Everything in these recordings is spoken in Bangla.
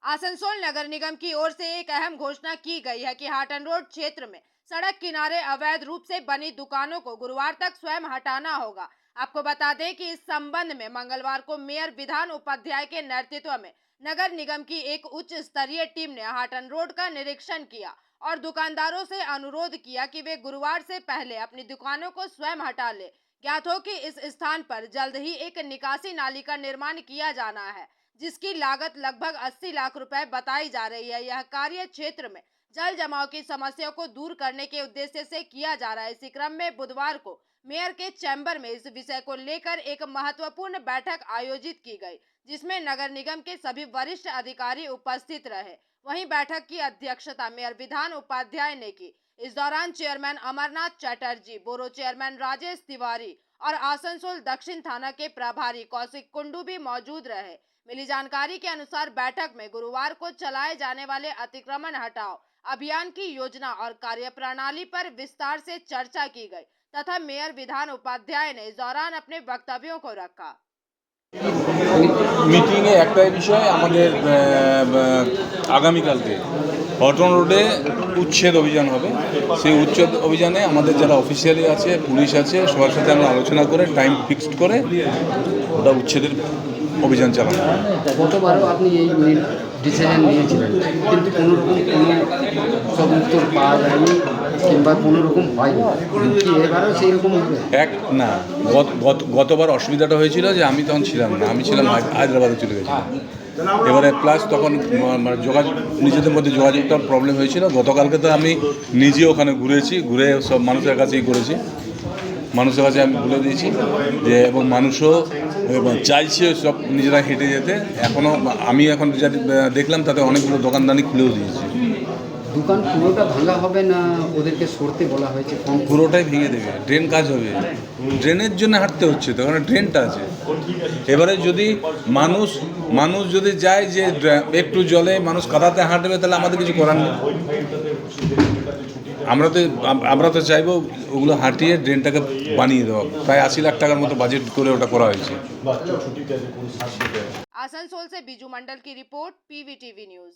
आसनसोल नगर निगम की ओर से एक अहम घोषणा की गई है कि हाटन रोड क्षेत्र में सड़क किनारे अवैध रूप से बनी दुकानों को गुरुवार तक स्वयं हटाना होगा। आपको बता दें कि इस संबंध में मंगलवार को मेयर विधान उपाध्याय के नेतृत्व में नगर निगम की एक उच्च स्तरीय टीम ने हाटन रोड का निरीक्षण किया और दुकानदारों से अनुरोध किया कि वे गुरुवार से पहले अपनी दुकानों को स्वयं हटा ले। ज्ञात हो कि इस स्थान पर जल्द ही एक निकासी नाली का निर्माण किया जाना है, जिसकी लागत लगभग 80 लाख रुपए बताई जा रही है। यह कार्य क्षेत्र में जल जमाव की समस्या को दूर करने के उद्देश्य से किया जा रहा है। इसी क्रम में बुधवार को मेयर के चैम्बर में इस विषय को लेकर एक महत्वपूर्ण बैठक आयोजित की गई, जिसमें नगर निगम के सभी वरिष्ठ अधिकारी उपस्थित रहे। वहीं बैठक की अध्यक्षता मेयर विधान उपाध्याय ने की। इस दौरान chairman Amarnath Chatterjee, borough chairman Rajesh Tiwari और आसनसोल दक्षिण थाना के प्रभारी कौशिक कुंडू भी मौजूद रहे। मिली जानकारी के अनुसार बैठक में गुरुवार को चलाए जाने वाले अतिक्रमण हटाओ अभियान की योजना और कार्यप्रणाली पर विस्तार से चर्चा की गई तथा मेयर विधान उपाध्याय ने इस दौरान अपने वक्तव्यों को रखा। মিটিংয়ে একটাই বিষয় আমাদের আগামীকালকে হটন রোডে উচ্ছেদ অভিযান হবে। সেই উচ্ছেদ অভিযানে আমাদের যারা অফিসিয়ালি আছে, পুলিশ আছে, সবার সাথে আমরা আলোচনা করে টাইম ফিক্সড করে ওটা উচ্ছেদের অভিযান চালানো হবে। গতবারও আপনি এই ডিসিশন নিয়েছিলেন, কিন্তু কোনোরকম কোনো সব উত্তর পাওয়া যায়নি কিংবা কোনোরকম হয়নি, কি এবারও সেই রকম হবে? না, গতবার অসুবিধাটা হয়েছিল যে আমি তখন ছিলাম না, আমি ছিলাম হায়দ্রাবাদে চলে গেছিলাম। এবারে প্লাস তখন যোগাযোগ, নিজেদের মধ্যে যোগাযোগটা প্রবলেম হয়েছিল। গতকালকে তো আমি নিজে ওখানে ঘুরে সব মানুষের কাছেই করেছি, মানুষের কাছে আমি বলে দিয়েছি যে, এবং মানুষও চাইছে সব নিজেরা হেঁটে যেতে। আমি এখন যা দেখলাম তাতে অনেকগুলো দোকানদানি খুলেও দিয়েছি। দোকান পুরোটা ভাঙা হবে না ওদেরকে সরতে বলা হয়েছে? পুরোটাই ভেঙে দেবে, ড্রেন কাজ হবে। ড্রেনের জন্য হাঁটতে হচ্ছে তো, কারণ ড্রেনটা আছে। এবারে যদি মানুষ যদি যায় যে একটু জলে মানুষ কাদাতে হাঁটবে, তাহলে আমাদের কিছু করার নেই। আমরা তো চাইবো ওগুলো হাঁটিয়ে ড্রেনটাকে বানিয়ে দেওয়া। প্রায় 80 লাখ টাকার মতো বাজেট করে ওটা করা হয়েছে। आसनसोल से बीजू मंडल की report, PVTV news.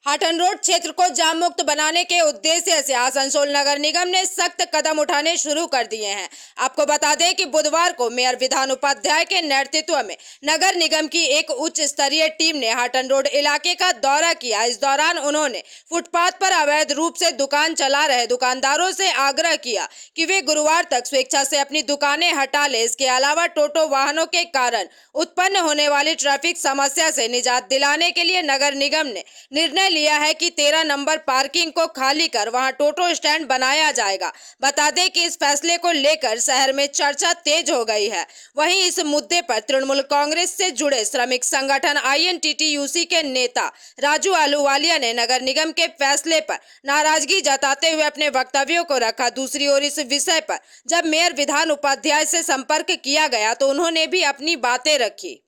Hutton road क्षेत्र को जाम मुक्त बनाने के उद्देश्य से आसनसोल नगर निगम ने सख्त कदम उठाने शुरू कर दिए हैं। आपको बता दें कि बुधवार को मेयर विधान उपाध्याय के नेतृत्व में नगर निगम की एक उच्च स्तरीय टीम ने हाटन रोड इलाके का दौरा किया। इस दौरान उन्होंने फुटपाथ पर अवैध रूप से दुकान चला रहे दुकानदारों से आग्रह किया कि वे गुरुवार तक स्वेच्छा से अपनी दुकानें हटा ले। इसके अलावा टोटो वाहनों के कारण उत्पन्न होने वाली ट्रैफिक समस्या से निजात दिलाने के लिए नगर निगम ने निर्णय लिया है कि 13 नंबर पार्किंग को खाली कर वहां टोटो स्टैंड बनाया जाएगा। बता दें कि इस फैसले को लेकर शहर में चर्चा तेज हो गई है। वहीं इस मुद्दे पर तृणमूल कांग्रेस से जुड़े श्रमिक संगठन INTTUC के नेता राजू आलूवालिया ने नगर निगम के फैसले पर नाराजगी जताते हुए अपने वक्तव्यों को रखा। दूसरी ओर इस विषय पर जब मेयर विधान उपाध्याय से संपर्क किया गया तो उन्होंने भी अपनी बातें रखी।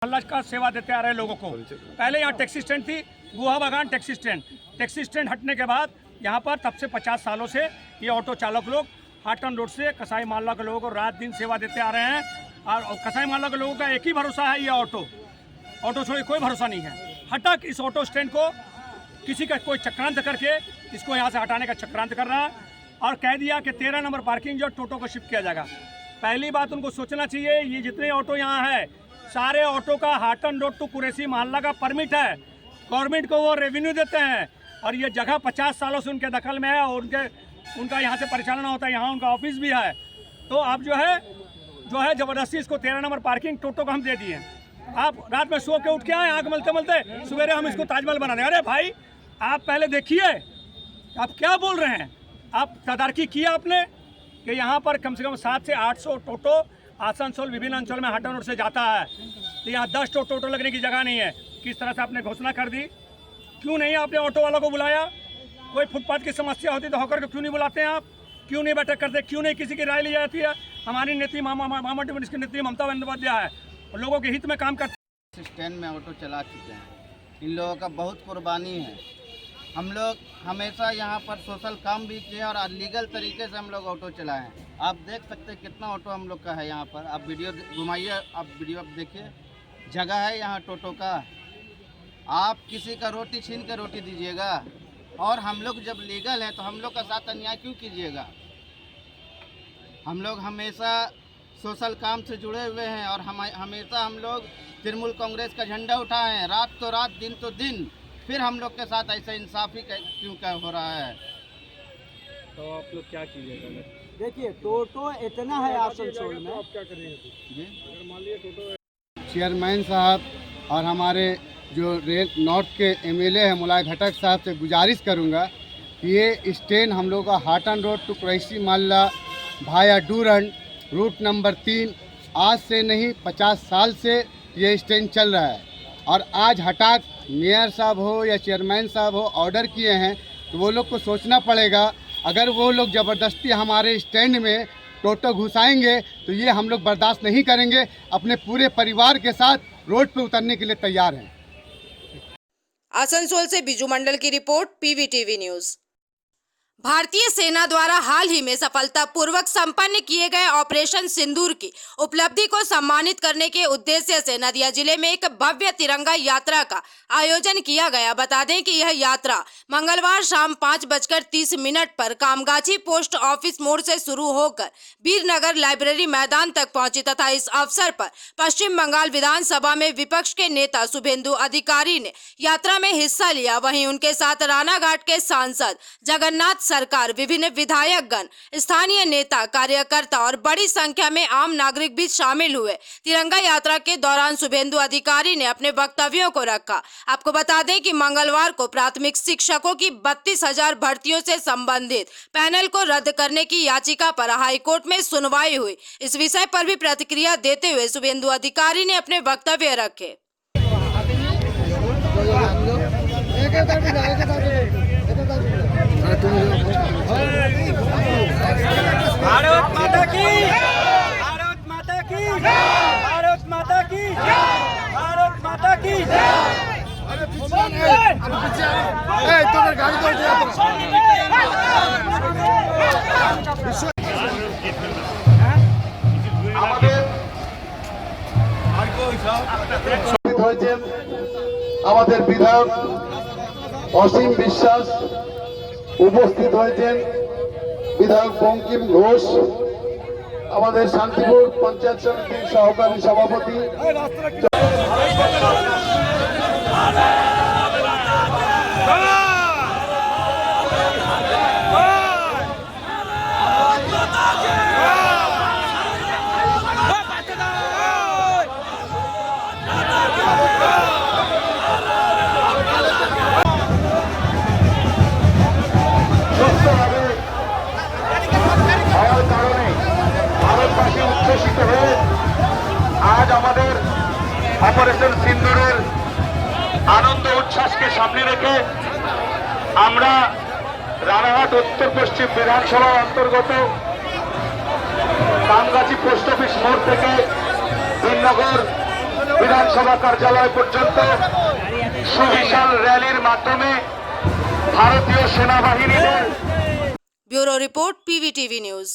का सेवा देते आ रहे लोगों को। पहले यहाँ टैक्सी स्टैंड थी, गुहा बागान टैक्सी स्टैंड हटने के बाद यहाँ पर तब से 50 सालों से ये ऑटो चालक लोग हाटन रोड से कसाई माल्ला के लोगों को रात दिन सेवा देते आ रहे हैं। और कसाई माल्ला के लोगों का एक ही भरोसा है, ये ऑटो छोड़े कोई भरोसा नहीं है। हटा कि इस ऑटो स्टैंड को किसी का कोई चक्रांत करके इसको यहाँ से हटाने का चक्रांत कर रहा है और कह दिया कि 13 नंबर पार्किंग जो टोटो को शिफ्ट किया जाएगा। पहली बात उनको सोचना चाहिए, ये जितने ऑटो यहाँ है सारे ऑटो का हाटन रोड टू कुरैशी मोहल्ला का परमिट है, गवर्नमेंट को वो रेवेन्यू देते हैं और ये जगह 50 सालों से उनके दखल में है और उनका यहाँ से परिचालन होता है, यहाँ उनका ऑफिस भी है। तो अब जो है ज़बरदस्ती इसको 13 नंबर पार्किंग टोटो को हम दे दिए। आप रात में सो के उठ के आए, आँख मलते मलते सवेरे हम इसको ताजमहल बना दें। अरे भाई, आप पहले देखिए आप क्या बोल रहे हैं। आप तदारकी किया आपने कि यहाँ पर कम से कम 700 से 800 टोटो आसनसोल विभिन्न अंचल में हाटन रोड से जाता है, तो यहाँ 10 टोटो लगने की जगह नहीं है। किस तरह से आपने घोषणा कर दी? क्यों नहीं आपने ऑटो वालों को बुलाया? कोई फुटपाथ की समस्या होती तो हॉकर को क्यों नहीं बुलाते हैं आप? क्यों नहीं बैठक करते? क्यों नहीं किसी की राय ली जाती है? हमारी नेत्री की नेत्री ममता बंदोपाध्याय है और लोगों के हित में काम करते। स्टैंड में ऑटो चला चुके हैं, इन लोगों का बहुत कुर्बानी है। हम लोग हमेशा यहाँ पर सोशल काम भी किए और लीगल तरीके से हम लोग ऑटो चलाए हैं। आप देख सकते हैं कितना ऑटो हम लोग का है यहाँ पर। आप वीडियो घुमाइए, आप वीडियो देखिए, जगह है यहाँ टोटो का। आप किसी का रोटी छीन के रोटी दीजिएगा? और हम लोग जब लीगल हैं तो हम लोग का साथ अन्याय क्यों कीजिएगा? हम लोग हमेशा सोशल काम से जुड़े हुए हैं और हमेशा हम लोग तृणमूल कांग्रेस का झंडा उठाए हैं, रात तो रात दिन तो दिन, फिर हम लोग के साथ ऐसा इंसाफी क्यों क्या हो रहा है? तो आप लोग क्या कीजिएगा? देखिए टोटो इतना है आसनसोल में, आप क्या करेंगे जी? अगर मान लिया टोटो चेयरमैन साहब और हमारे जो रेल नॉर्थ के एमएलए हैं मुलाय घटक साहब से गुजारिश करूंगा कि ये स्टैंड हम लोग का हाटन रोड टू कुरैशी माल्ला भाया डूरन रूट नंबर 3 आज से नहीं 50 साल से ये स्टैंड चल रहा है, और आज हटाक मेयर साहब हो या चेयरमैन साहब हो ऑर्डर किए हैं तो वो लोग को सोचना पड़ेगा। अगर वो लोग ज़बरदस्ती हमारे स्टैंड में टोटो घुसाएंगे तो ये हम लोग बर्दाश्त नहीं करेंगे, अपने पूरे परिवार के साथ रोड पे उतरने के लिए तैयार हैं। आसनसोल से बिजू मंडल की रिपोर्ट, पीवीटीवी न्यूज। भारतीय सेना द्वारा हाल ही में सफलतापूर्वक संपन्न किए गए ऑपरेशन सिंदूर की उपलब्धि को सम्मानित करने के उद्देश्य से नदिया जिले में एक भव्य तिरंगा यात्रा का आयोजन किया गया। बता दें कि यह यात्रा मंगलवार शाम 5:30 पर कामगाछी पोस्ट ऑफिस मोड़ से शुरू होकर वीरनगर लाइब्रेरी मैदान तक पहुंची तथा इस अवसर पर पश्चिम बंगाल विधानसभा में विपक्ष के नेता शुभेंदु अधिकारी ने यात्रा में हिस्सा लिया। वहीं उनके साथ रानाघाट के सांसद जगन्नाथ सरकार, विभिन्न विधायकगण, स्थानीय नेता, कार्यकर्ता और बड़ी संख्या में आम नागरिक भी शामिल हुए। तिरंगा यात्रा के दौरान शुभेंदु अधिकारी ने अपने वक्तव्यों को रखा। आपको बता दें कि मंगलवार को प्राथमिक शिक्षकों की 32,000 भर्तियों से संबंधित पैनल को रद्द करने की याचिका पर हाईकोर्ट में सुनवाई हुई। इस विषय पर भी प्रतिक्रिया देते हुए शुभेंदु अधिकारी ने अपने वक्तव्य रखे। भारत माता की, भारत माता की, भारत माता की, भारत माता की। আমাদের বিধায়ক অসীম বিশ্বাস উপস্থিত হয়েছেন, বিধায়ক বঙ্কিম ঘোষ, আমাদের শান্তিপুর পঞ্চায়েত সমিতির সহকারী সভাপতি। आज আমাদের অপারেশন সিন্দুরের আনন্দ উচ্ছ্বাসকে সামনে রেখে আমরা রানাঘাট উত্তর পশ্চিম বিধানসভার অন্তর্গত কামগাছি পোস্ট অফিস মোড় থেকে বীরনগর বিধানসভা কার্যালয় পর্যন্ত সুবিশাল র্যালির মাধ্যমে ভারতীয় সেনাবাহিনীর। Bureau report, PVTV news.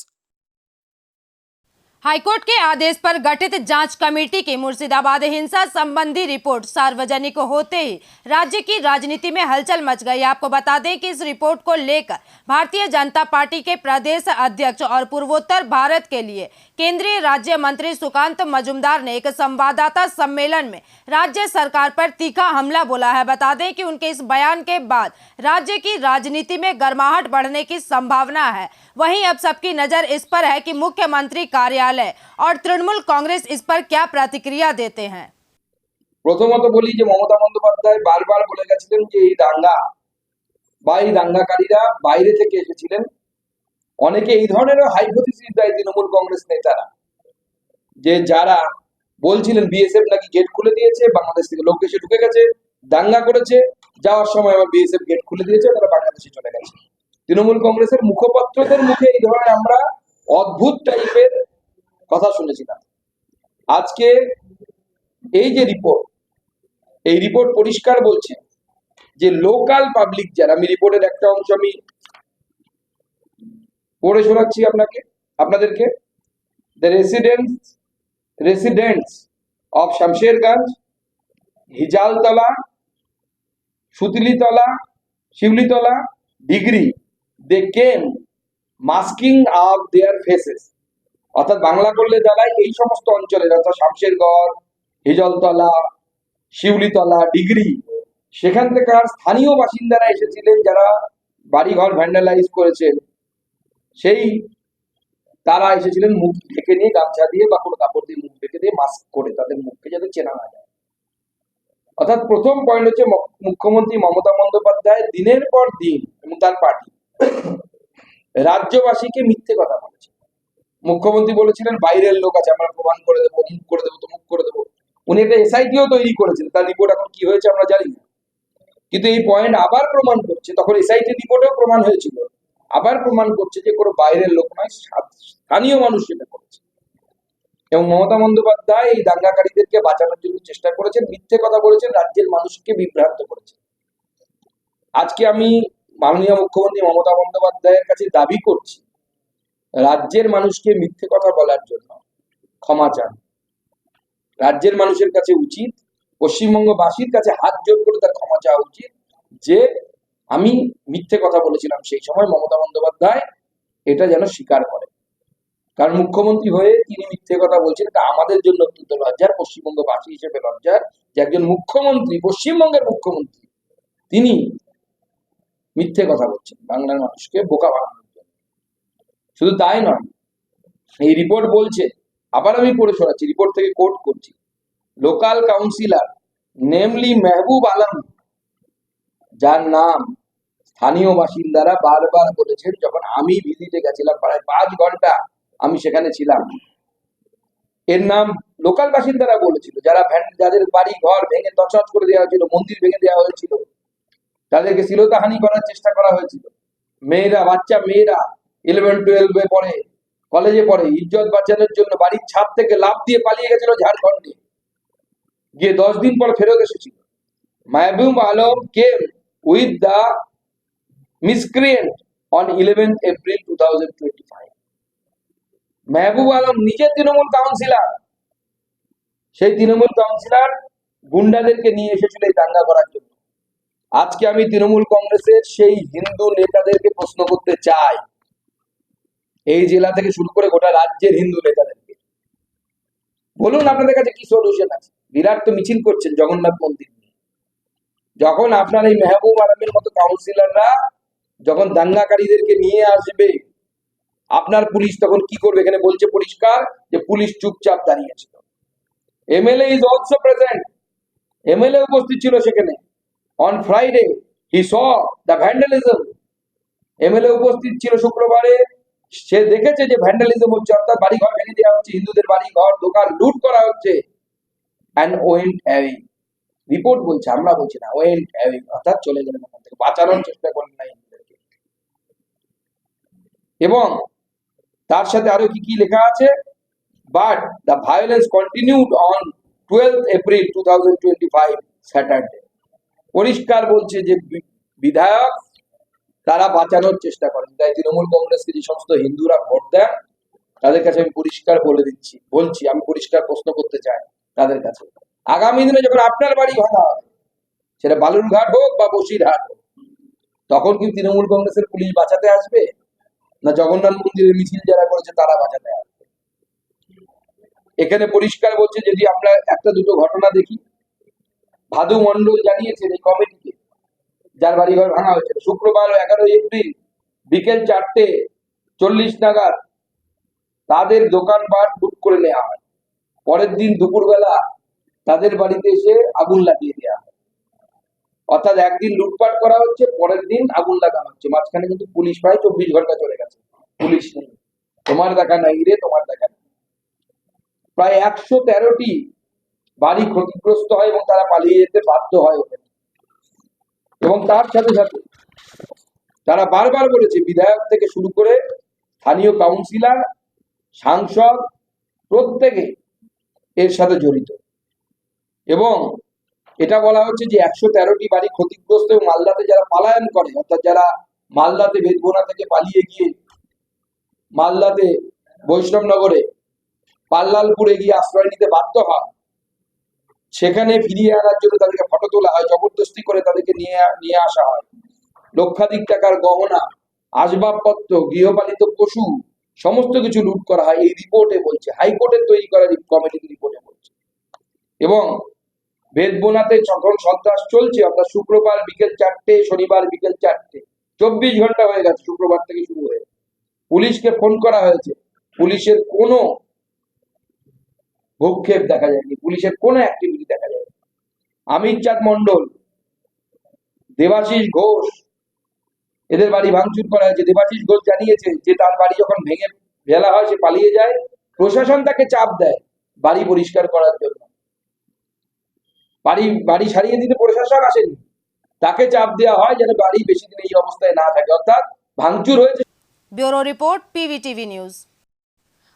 High court के आदेश पर गठित जांच कमेटी की मुर्शिदाबाद हिंसा संबंधी रिपोर्ट सार्वजनिक होते ही राज्य की राजनीति में हलचल मच गई। आपको बता दें कि इस रिपोर्ट को लेकर भारतीय जनता पार्टी के प्रदेश अध्यक्ष और पूर्वोत्तर भारत के लिए केंद्रीय राज्य मंत्री सुकांत मजूमदार ने एक संवाददाता सम्मेलन में राज्य सरकार पर तीखा हमला बोला है। बता दें कि उनके इस बयान के बाद राज्य की राजनीति में गर्माहट बढ़ने की संभावना है। वहीं अब सबकी नजर इस पर है कि मुख्यमंत्री कार्यालय और तृणमूल कांग्रेस इस पर क्या प्रतिक्रिया देते हैं। প্রথমত বলি যে মমতা বন্দ্যোপাধ্যায় বারবার বলে গেছিলেন যে এই দাঙ্গা বা এই দাঙ্গাকারীরা বাইরে থেকে এসেছিলেন। অনেকে এই ধরনের হাইপোথিসিস দেয় তৃণমূল কংগ্রেস নেতারা, যে যারা বলছিলেন বিএসএফ নাকি গেট খুলে দিয়েছে, বাংলাদেশ থেকে লোক এসে ঢুকে গেছে, দাঙ্গা করেছে, যাওয়ার সময় আবার বিএসএফ গেট খুলে দিয়েছে, তারা বাংলাদেশে চলে গেছে। তৃণমূল কংগ্রেসের মুখপাত্রদের মুখে এই ধরনের আমরা অদ্ভুত টাইপের কথা শুনেছিলাম। আজকে এই যে রিপোর্ট, এই রিপোর্ট পরিষ্কার বলছে যে লোকাল পাবলিক যারা, আমি রিপোর্টের একটা অংশ আমি পড়ে শোনাচ্ছি আপনাদেরকে। The residents of Shamsherganj, Hijaltala, Sutilitala, Shiulitala, ডিগ্রি, they came masking up their faces. অর্থাৎ বাংলা করলে দাঁড়ায় এই সমস্ত অঞ্চলের, অর্থাৎ শামশেরগড়, হিজলতলা, শিউলিতলা, ডিগ্রি, সেখান থেকে আর স্থানীয় বাসিন্দারা এসেছিলেন যারা বাড়িঘর ভ্যান্ডালাইজ করেছেন, সেই তারা এসেছিলেন মুখ ঢেকে নিয়ে, গামছা দিয়ে বা কোনো কাপড় দিয়ে মুখ ঢেকে দিয়ে, মাস্ক করে, তাদের মুখকে যাতে চেনা না যায়। অর্থাৎ প্রথম পয়েন্ট হচ্ছে মুখ্যমন্ত্রী মমতা বন্দ্যোপাধ্যায় দিনের পর দিন এবং তার পার্টি রাজ্যবাসীকে মিথ্যে কথা বলেছে। মুখ্যমন্ত্রী বলেছিলেন বাইরের লোক আছে, আমরা প্রমাণ করে দেবো, মুখ করে দেবো, তো মুখ করে দেবো। উনি একটা এসআইটিও তৈরি করেছেন, তার রিপোর্ট এখন কি হয়েছে আমরা জানি না, কিন্তু এই পয়েন্ট আবার প্রমাণ করছে, তখন এসআইটি রিপোর্টেও প্রমাণ হয়েছিল, আবার প্রমাণ করছে যে কোনো বাইরের লোক নয়, স্থানীয় মানুষ সেটা করেছে। এবং মমতা বন্দ্যোপাধ্যায় এই দাঙ্গাকারীদেরকে বাঁচানোর জন্য চেষ্টা করেছেন, মিথ্যে কথা বলেছেন, রাজ্যের মানুষকে বিভ্রান্ত করেছেন। আজকে আমি মাননীয় মুখ্যমন্ত্রী মমতা বন্দ্যোপাধ্যায়ের কাছে দাবি করছি, রাজ্যের মানুষকে মিথ্যে কথা বলার জন্য ক্ষমা চান। রাজ্যের মানুষের কাছে উচিত, পশ্চিমবঙ্গবাসীর কাছে হাত জোর করে তার ক্ষমা চাওয়া উচিত যে আমি মিথ্যে কথা বলেছিলাম সেই সময়, মমতা বন্দ্যোপাধ্যায় এটা যেন স্বীকার করে। কারণ মুখ্যমন্ত্রী হয়ে তিনি মিথ্যে কথা বলছেন, এটা আমাদের জন্য অত্যন্ত লজ্জার, পশ্চিমবঙ্গবাসী হিসেবে লজ্জার যে একজন মুখ্যমন্ত্রী, পশ্চিমবঙ্গের মুখ্যমন্ত্রী, তিনি মিথ্যে কথা বলছেন বাংলার মানুষকে বোকা বানানোর জন্য। শুধু তাই নয়, এই রিপোর্ট বলছে, আবার আমি পড়ে শোনাচ্ছি, রিপোর্ট থেকে কোট করছি, local councillor namely Mehboob Alam, যার নাম স্থানীয় বাসিন্দারা বারবার বলেছেন, যখন আমি ভিজিটে গেছিলাম প্রায় 5 ঘন্টা আমি সেখানে ছিলাম, এর নাম লোকাল বাসিন্দারা বলেছিল, যাদের বাড়ি ঘর ভেঙে তছনছ করে দেওয়া হয়েছিল, মন্দির ভেঙে দেওয়া হয়েছিল, তাদেরকে শ্লীলতাহানি করার চেষ্টা করা হয়েছিল। মেয়েরা, বাচ্চা মেয়েরা 11-12 পড়ে, কলেজে পড়ে, ইজ্জত বাঁচানোর জন্য বাড়ির ছাদ থেকে লাফ দিয়ে পালিয়ে গেছিল ঝাড়খণ্ডে, গিয়ে 10 দিন পর ফেরত এসেছিল। Mahbub Alam came with the miscreant on 11th April 2025। Mehboob Alam নিজে তৃণমূল কাউন্সিলর, সেই তৃণমূল কাউন্সিলর গুন্ডাদেরকে নিয়ে এসেছিল এই দাঙ্গা করার জন্য। আজকে আমি তৃণমূল কংগ্রেসের সেই হিন্দু নেতাদেরকে প্রশ্ন করতে চাই, এই জেলা থেকে শুরু করে গোটা রাজ্যের হিন্দু নেতাদেরকে, বলুন আপনাদের কাছে কি সলিউশন আছে? বিরাট তো মিছিল করছেন জগন্নাথ মন্দির নিয়ে, যখন আপনার এই মেহবুব আলমের মতো কাউন্সিলররা যখন দাঙ্গাকারীদেরকে নিয়ে আসবে, আপনার পুলিশ তখন কি করবে? এখানে বলছে পরিষ্কার যে পুলিশ চুপচাপ দাঁড়িয়েছিল। MLA is also present, MLA উপস্থিত ছিল সেখানে। On Friday he saw the vandalism, MLA উপস্থিত ছিল শুক্রবারে, সে দেখেছে যে ভ্যান্ডালিজম হচ্ছে, অর্থাৎ বাড়িঘর ভেঙে দেওয়া হচ্ছে, হিন্দুদের বাড়িঘর দোকান লুট করা হচ্ছে। অ্যান্ড ওয়েন্ট অ্যাওয়ে, রিপোর্ট বলছে, আমরা বলছি না, ওয়েন্ট অ্যাওয়ে, অর্থাৎ চলে গেলেন ওখান থেকে, বাঁচানোর চেষ্টা করেন না হিন্দুদেরকে। এবং তার সাথে আরো কি কি লেখা আছে, but the violence continued on 12th April 2025 Saturday. পরিষ্কার বলছে যে বিধায়ক তারা বাঁচানোর চেষ্টা করেন। তাই তৃণমূল কংগ্রেসকে যে সমস্ত হিন্দুরা ভোট দেন তাদের কাছে আমি পরিষ্কার বলছি, আমি পরিষ্কার প্রশ্ন করতে চাই তাদের কাছে, আগামী দিনে যখন আপনার বাড়ি ভাঙা হবে, সেটা বালুরঘাট হোক বা বসিরহাট হোক, তখন কি তৃণমূল কংগ্রেসের পুলিশ বাঁচাতে আসবে, না জগন্নাথ মন্দিরের মিছিল যারা করেছে তারা বাঁচাতে আসবে? এখানে পরিষ্কার বলছে, যদি আমরা একটা দুটো ঘটনা দেখি, ভাদু মন্ডল জানিয়েছেন এই কমিটিকে, যার বাড়িঘর ভাঙা হয়েছিল, শুক্রবার 11 এপ্রিল বিকেল 4:40 নাগাদ তাদের দোকানপাট লুট করে নেওয়া হয়। পরের দিন দুপুরবেলা তাদের বাড়িতে এসে আগুন লাগিয়ে দেওয়া হয়। অর্থাৎ একদিন লুটপাট করা হচ্ছে, পরের দিন আগুন লাগানো হচ্ছে, মাঝখানে কিন্তু পুলিশ প্রায় 24 ঘন্টা চলে গেছে, পুলিশ নেই, তোমার দেখা নাই রে, তোমার দেখা নেই। প্রায় 113টি বাড়ি ক্ষতিগ্রস্ত হয় এবং তারা পালিয়ে যেতে বাধ্য হয় ওখানে। এবং তার সাথে সাথে তারা বারবার বলেছে, বিধায়ক থেকে শুরু করে স্থানীয় কাউন্সিলর, সাংসদ, প্রত্যেকে এর সাথে জড়িত। এবং এটা বলা হচ্ছে যে 113টি বাড়ি ক্ষতিগ্রস্ত, এবং মালদাতে যারা পালায়ন করে, অর্থাৎ যারা মালদাতে বেদবোনা থেকে পালিয়ে গিয়ে মালদাতে বৈষ্ণবনগরে পাল্লালপুরে গিয়ে আশ্রয় নিতে বাধ্য হয়, সেখানে ফিরিয়ে আনার জন্য তাদেরকে ফটো তোলা হয়, জবরদস্তি করে তাদেরকে নিয়ে আসা হয়। লক্ষাধিক টাকার গহনা, আসবাবপত্র, গৃহপালিত পশু সমস্ত কিছু লুট করা হয়, এই রিপোর্টে বলছে, হাইকোর্টের তৈরি করা কমিটির রিপোর্টে বলছে। এবং বেদবোনাতে যখন সন্ত্রাস চলছে, অর্থাৎ শুক্রবার বিকেল 4টে, শনিবার বিকেল 4টে, 24 ঘন্টা হয়ে গেছে শুক্রবার থেকে শুরু হয়ে, পুলিশকে ফোন করা হয়েছে, পুলিশের কোনো ভূক্ষেপ দেখা যায়নি, পুলিশের কোনো অ্যাক্টিভিটি দেখা যায়নি। অমিত চাঁদ মন্ডল, দেবাশিস ঘোষ, এদের বাড়ি ভাঙচুর করা হয়েছে। দেবাশিস ঘোষ জানিয়েছে যে তার বাড়ি যখন ভেঙে ফেলা হয় সে পালিয়ে যায়, প্রশাসন তাকে চাপ দেয় বাড়ি পরিষ্কার করার জন্য। বাড়ি সারিয়ে দিতে প্রশাসন আসেনি, তাকে চাপ দেওয়া হয় যেন বাড়ি বেশি দিন এই অবস্থায় না থাকে, অর্থাৎ ভাঙচুর হয়েছে। Bureau report PVTV news.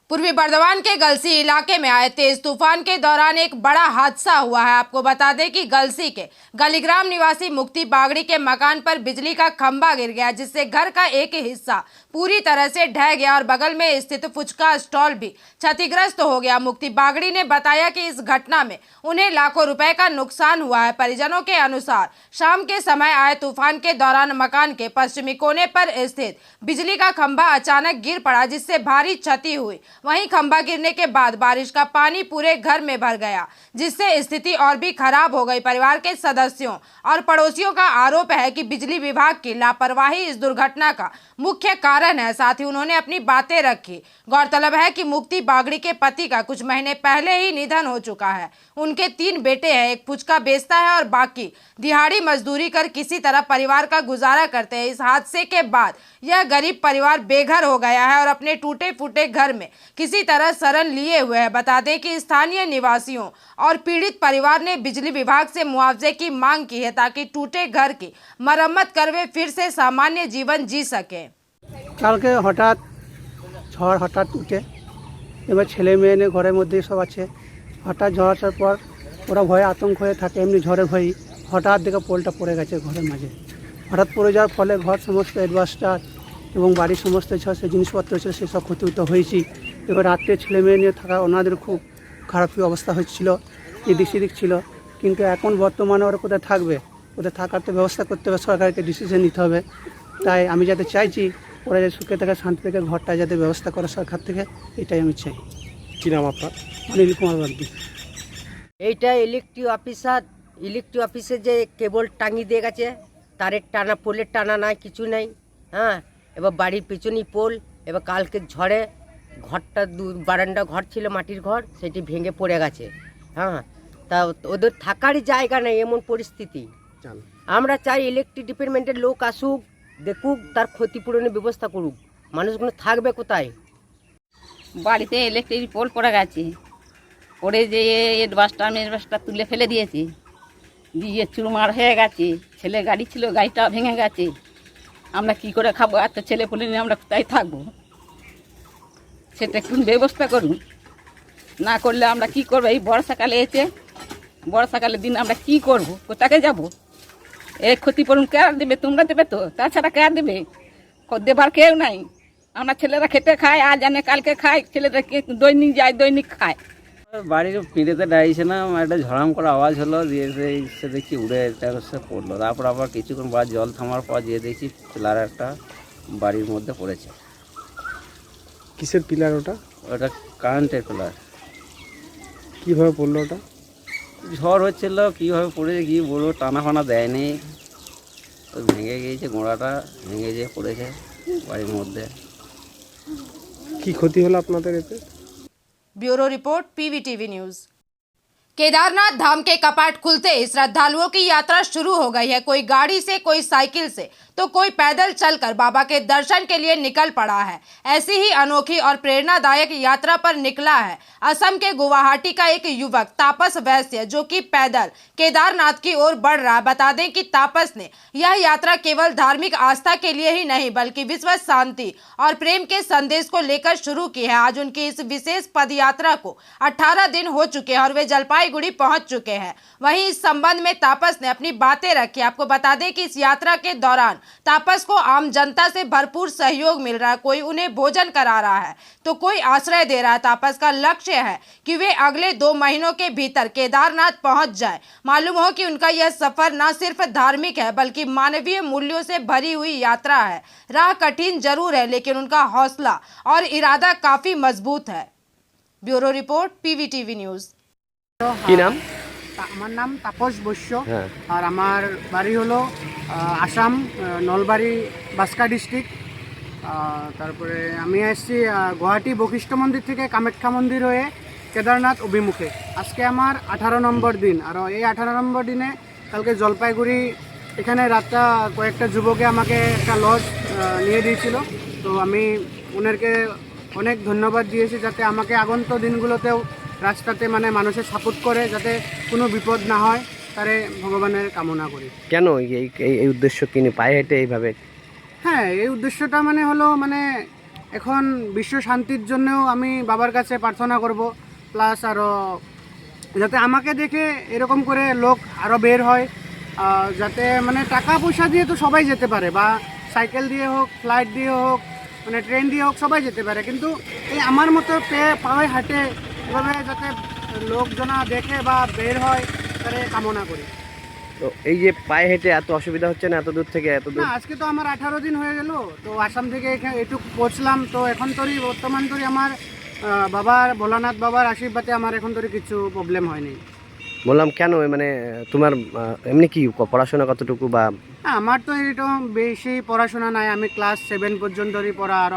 पूर्वी बर्दवान के गलसी इलाके में आए तेज तूफान के दौरान एक बड़ा हादसा हुआ है। आपको बता दें कि गलसी के गलीग्राम निवासी मुक्ति बागड़ी के मकान पर बिजली का खंभा गिर गया, जिससे घर का एक हिस्सा पूरी तरह से ढह गया और बगल में स्थित फुचका स्टॉल भी क्षतिग्रस्त हो गया। मुक्ति बागड़ी ने बताया कि इस घटना में उन्हें लाखों रुपए का नुकसान हुआ है। परिजनों के अनुसार शाम के समय आए तूफान के दौरान मकान के पश्चिमी कोने पर स्थित बिजली का खंभा अचानक गिर पड़ा, जिससे भारी क्षति हुई। वहीं खंभा गिरने के बाद बारिश का पानी पूरे घर में भर गया, जिससे स्थिति और भी खराब हो गई। परिवार के सदस्यों और पड़ोसियों का आरोप है कि बिजली विभाग की लापरवाही इस दुर्घटना का मुख्य कारण है। साथ ही उन्होंने अपनी बातें रखी। गौरतलब है कि मुक्ति बागड़ी के पति का कुछ महीने पहले ही निधन हो चुका है। उनके 3 बेटे हैं, एक फुचका बेचता है और बाकी दिहाड़ी मजदूरी कर किसी तरह परिवार का गुजारा करते हैं। इस हादसे के बाद यह गरीब परिवार बेघर हो गया है और अपने टूटे फूटे घर में किसी तरह शरण लिए हुए है। बता दें कि स्थानीय निवासियों और पीड़ित परिवार ने बिजली विभाग से मुआवजे की मांग की है, ताकि टूटे घर की मरम्मत कर वे फिर से सामान्य जीवन जी सके। কালকে হঠাৎ ঝড় হঠাৎ উঠে, এবার ছেলে মেয়ে নিয়ে ঘরের মধ্যেই সব আছে। হঠাৎ ঝড় আসার পর ওরা ভয়ে আতঙ্ক হয়ে থাকে, এমনি ঝড়ে ভয়ে হঠাৎ দেখে পোলটা পড়ে গেছে ঘরের মাঝে। হঠাৎ পড়ে যাওয়ার ফলে ঘর সমস্ত অ্যাডভাস্টার এবং বাড়ির সমস্ত যে জিনিসপত্র ছিল সেসব ক্ষতিগ্রস্ত হয়েছি। এবার রাত্রে ছেলে মেয়ে নিয়ে থাকা ওনাদের খুব খারাপ অবস্থা হচ্ছিল, এদিক সেদিক ছিল। কিন্তু এখন বর্তমানে ওরা কোথায় থাকবে, ওদের থাকার তো ব্যবস্থা করতে হবে, সরকারকে ডিসিশন নিতে হবে। তাই আমি যাতে চাইছি ওরা যাতে সুখে থাকে, শান্তি থেকে ঘরটা যাতে ব্যবস্থা করে সরকার থেকে, এটাই আমি চাই। কি নাম আপনার? অনিল কুমার বাগদি। এইটা ইলেকট্রিক অফিসে যে কেবল টাঙিয়ে দিয়ে গেছে, তারের টানা, পোলের টানা নাই, কিছু নাই। হ্যাঁ, এবার বাড়ির পেছনেই পোল। এবার কালকে ঝড়ে ঘরটা বারান্দা ঘর ছিল, মাটির ঘর, সেটি ভেঙে পড়ে গেছে। হ্যাঁ, তা ওদের থাকারই জায়গা নেই, এমন পরিস্থিতি। আমরা চাই ইলেকট্রিক ডিপার্টমেন্টের লোক আসুক, দেখুক, তার ক্ষতিপূরণের ব্যবস্থা করুক। মানুষগুলো থাকবে কোথায়? বাড়িতে ইলেকট্রিক পোল পড়ে গেছে, পড়ে যে এডভাস্টার তুলে ফেলে দিয়েছে, দিয়ে চুরমার হয়ে গেছে। ছেলে গাড়ি ছিল, গাড়িটা ভেঙে গেছে। আমরা কি করে খাবো? এত ছেলে পুলে নিয়ে আমরা কোথায় থাকবো? সেটা একটু ব্যবস্থা করুন, না করলে আমরা কি করবো? এই বর্ষাকালে এসে, বর্ষাকালের দিন আমরা কি করব? কোথাকে যাব? এই ক্ষতিপূরণ কে আর দেবে? তোমরা দেবে তো, তাছাড়া কে আর দেবে? দেবার কেউ নাই। আমরা ছেলেরা খেতে খায়, আজ আনে কালকে খায়, ছেলেরা দৈনিক যায়, দৈনিক খায়। বাড়ির পিঁড়েতে দাঁড়িয়েছিলাম, একটা ঝড়াম করে আওয়াজ হলো, দিয়ে সে দেখি উড়ে সে পড়লো। তারপর আবার কিছুক্ষণ বাদ জল থামার পর দিয়ে দেখি পিলার একটা বাড়ির মধ্যে পড়েছে। কিসের পিলার ওটা? ওটা কারেন্টের পিলার। কিভাবে পড়লো ওটা? ঝড় হচ্ছিল, কীভাবে পড়েছে কি বলবো, টানা ফানা দেয়নি, তো ভেঙে গিয়েছে, গোড়াটা ভেঙে যেয়ে পড়েছে বাড়ির মধ্যে। কি ক্ষতি হলো আপনাদের এতে? Bureau report PVTV news. Kedarnath Dham के कपाट खुलते ही श्रद्धालुओं की यात्रा शुरू हो गई है। कोई गाड़ी से, कोई साइकिल से, तो कोई पैदल चलकर बाबा के दर्शन के लिए निकल पड़ा है। ऐसी ही अनोखी और प्रेरणादायक यात्रा पर निकला है असम के गुवाहाटी का एक युवक तापस वैश्य, जो कि पैदल केदारनाथ की ओर बढ़ रहा है। बता दें कि तापस ने यह यात्रा केवल धार्मिक आस्था के लिए ही नहीं, बल्कि विश्व शांति और प्रेम के संदेश को लेकर शुरू की है। आज उनकी इस विशेष पद यात्रा को 18 दिन हो चुके हैं और वे जलपाईगुड़ी जलपाईगुड़ी पहुंच चुके हैं। वहीं इस संबंध में तापस ने अपनी बातें रखी। आपको बता दें कि इस यात्रा के दौरान तापस को आम जनता से भरपूर सहयोग मिल रहा है। कोई उन्हें भोजन करा रहा है तो कोई आश्रय दे रहा है। तापस का लक्ष्य है कि वे अगले 2 महीनों के भीतर केदारनाथ पहुंच जाए। मालूम हो कि उनका यह सफर न सिर्फ धार्मिक है बल्कि मानवीय मूल्यों से भरी हुई यात्रा है। राह कठिन जरूर है लेकिन उनका हौसला और इरादा काफी मजबूत है। Bureau report, PVTV news. কি নাম? আমার নাম তাপস বৈশ্য আর আমার বাড়ি হলো আসাম নলবাড়ি বাস্কা ডিস্ট্রিক্ট। তারপরে আমি আসছি গুয়াহাটি বশিষ্ঠ মন্দির থেকে কামাখ্যা মন্দির হয়ে কেদারনাথ অভিমুখে। আজকে আমার 18 নম্বর দিন। আর এই 18 নম্বর দিনে কালকে জলপাইগুড়ি এখানে রাতটা কয়েকটা যুবকে আমাকে একটা লজ নিয়ে দিয়েছিল। তো আমি ওনাদেরকে অনেক ধন্যবাদ দিয়েছি যাতে আমাকে আগন্ত দিনগুলোতেও রাস্তাতে মানে মানুষের সাপোর্ট করে যাতে কোনো বিপদ না হয় তারে ভগবানের কামনা করি। কেন এই উদ্দেশ্য কিনে পায়ে হেঁটে এইভাবে? হ্যাঁ, এই উদ্দেশ্যটা মানে হলো মানে এখন বিশ্ব শান্তির জন্যও আমি বাবার কাছে প্রার্থনা করব, প্লাস আরও যাতে আমাকে দেখে এরকম করে লোক আরও বের হয়, যাতে মানে টাকা পয়সা দিয়ে তো সবাই যেতে পারে বা সাইকেল দিয়ে হোক, ফ্লাইট দিয়ে হোক, মানে ট্রেন দিয়ে হোক, সবাই যেতে পারে, কিন্তু এই আমার মতো পায়ে হাঁটে এভাবে যাতে লোকজনা দেখে বা বের হয় তারে কামনা করি। তো এই যে পায়ে হেঁটে এত অসুবিধা হচ্ছে না এত দূর থেকে? এত দূর না, আজকে তো আমার 18 দিন হয়ে গেল। তো আসাম থেকে এখানে এটুকু পৌঁছলাম। তো এখন তোরই বর্তমান তোরই আমার বাবার ভোলানাথ বাবার আশীর্বাদে আমার এখন তোরই কিছু প্রবলেম হয়নি। বললাম কেন মানে তোমার এমনি কি পড়াশোনা কতটুকু বা? আমার তো এরকম বেশি পড়াশোনা নাই, আমি ক্লাস 7 পর্যন্তই পড়া। আর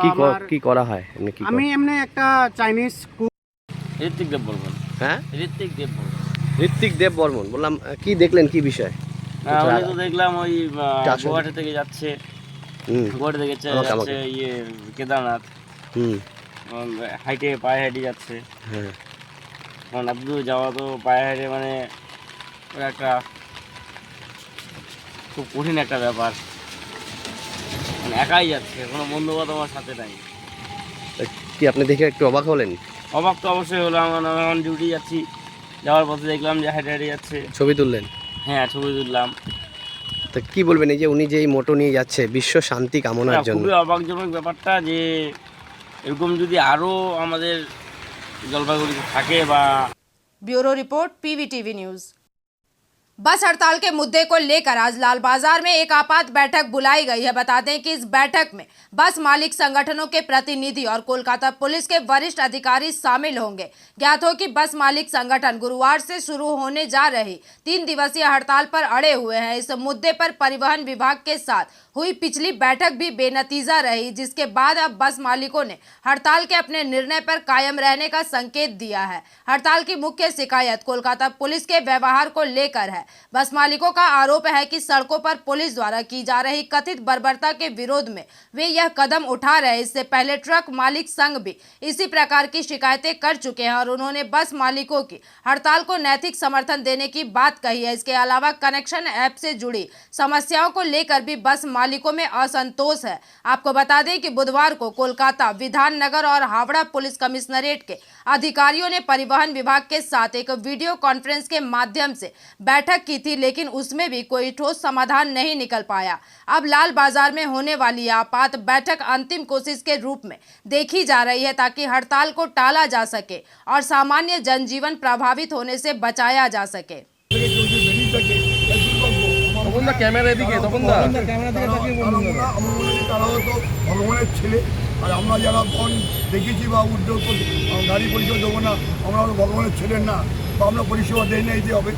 কি করা হয় এমনি? কি আমি এমনি একটা চাইনিজ কুক। ঋত্বিক দেব বর্মন। হ্যাঁ, ঋত্বিক দেব বর্মন। ঋত্বিক দেব বর্মন। বললাম কি দেখলেন, কি বিষয়? আমি তো দেখলাম ওই গুয়াহাটি থেকে যাচ্ছে, গুয়াহাটি থেকে যাচ্ছে ইয়ে কেদারনাথ, হাইটে পায়ে হেঁটে যাচ্ছে। হ্যাঁ, কারণ এত দূর যাওয়া তো পায়ে হেঁটে মানে একটা খুব কঠিন একটা ব্যাপার। মানে একাই যাচ্ছে, কোনো বন্ধু বান্ধব আমার সাথে নাই। কি আপনি দেখে একটু অবাক হলেন? অবাক তো অবশ্যই হলাম। আমি ডিউটি যাচ্ছি, যাওয়ার পথে দেখলাম যে হেঁটে হেঁটে যাচ্ছে। ছবি তুললেন? হ্যাঁ, ছবি তুললাম। তো কি বলবেন এই যে উনি যে এই মোটো নিয়ে যাচ্ছে বিশ্ব শান্তি কামনার জন্য? খুবই অবাকজনক ব্যাপারটা যে এরকম যদি আরও আমাদের জলপাইগুড়িতে থাকে বা। Bureau report, PVTV news. बस हड़ताल के मुद्दे को लेकर आज लाल बाजार में एक आपात बैठक बुलाई गई है। बता दें कि इस बैठक में बस मालिक संगठनों के प्रतिनिधि और कोलकाता पुलिस के वरिष्ठ अधिकारी शामिल होंगे। ज्ञात हो कि बस मालिक संगठन गुरुवार से शुरू होने जा रही 3 दिवसीय हड़ताल पर अड़े हुए हैं। इस मुद्दे पर परिवहन विभाग के साथ हुई पिछली बैठक भी बेनतीजा रही, जिसके बाद अब बस मालिकों ने हड़ताल के अपने निर्णय पर कायम रहने का संकेत दिया है। हड़ताल की मुख्य शिकायत कोलकाता पुलिस के व्यवहार को लेकर है। बस मालिकों का आरोप है कि सड़कों पर पुलिस द्वारा की जा रही कथित बर्बरता के विरोध में वे यह कदम उठा रहे। इससे पहले ट्रक मालिक संघ भी इसी प्रकार की शिकायतें कर चुके हैं और उन्होंने बस मालिकों की हड़ताल को नैतिक समर्थन देने की बात कही है। इसके अलावा कनेक्शन ऐप से जुड़ी समस्याओं को लेकर भी बस मालिकों में असंतोष है। आपको बता दें कि बुधवार को कोलकाता, विधाननगर और हावड़ा पुलिस कमिश्नरेट के अधिकारियों ने परिवहन विभाग के साथ एक वीडियो कॉन्फ्रेंस के माध्यम से बैठक की थी, लेकिन उसमें भी कोई ठोस समाधान नहीं निकल पाया। अब लाल बाजार में होने वाली आपात बैठक अंतिम कोशिश के रूप में देखी जा रही है ताकि हड़ताल को टाला जा सके और सामान्य जनजीवन प्रभावित होने से बचाया जा सके। ক্যামেরা দিকে তখন ভগবানের ছেলে আর আমরা যারা বন দেখেছি বা উদ্যোগ গাড়ি পরিষেবা দেবো না, আমরা ভগবানের ছেলের না বা আমরা পরিষেবা দেই না, দিতে হবে।